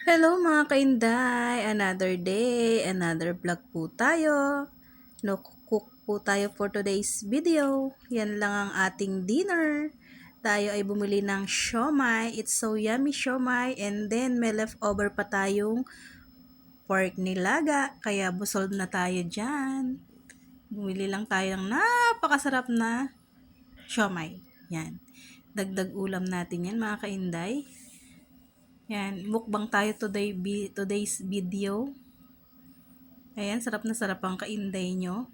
Hello mga kainday! Another day, another vlog po tayo. No cook po tayo for today's video. Yan lang ang ating dinner. Tayo ay bumili ng siomai. It's so yummy siomai. And then may leftover pa tayong pork nilaga. Kaya busog na tayo dyan. Bumili lang tayo ng napakasarap na siomai. Yan. Dagdag ulam natin yan mga kainday. Yan, mukbang tayo today's video. Ayan, sarap na sarap ang kainday nyo.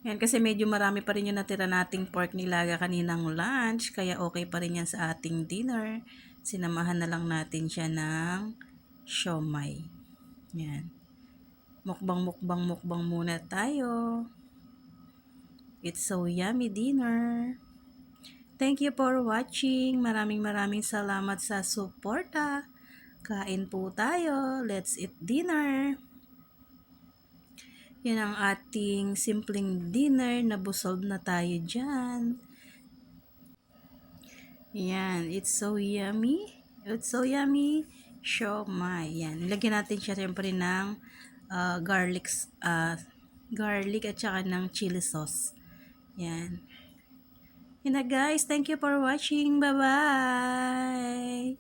Yan, kasi medyo marami pa rin yung natira nating pork nilaga kaninang lunch, kaya okay pa rin yan sa ating dinner. Sinamahan na lang natin siya ng siomai. Yan. Mukbang muna tayo. It's so yummy dinner. Thank you for watching. Maraming salamat sa suporta. Kain po tayo. Let's eat dinner. Yan ang ating simpleng dinner. Nabusog na tayo dyan. Yan. It's so yummy. It's so yummy. Siomai. Yan. Lagyan natin siya siyempre ng garlic at saka ng chili sauce. Yan. Yan na guys. Thank you for watching. Bye-bye.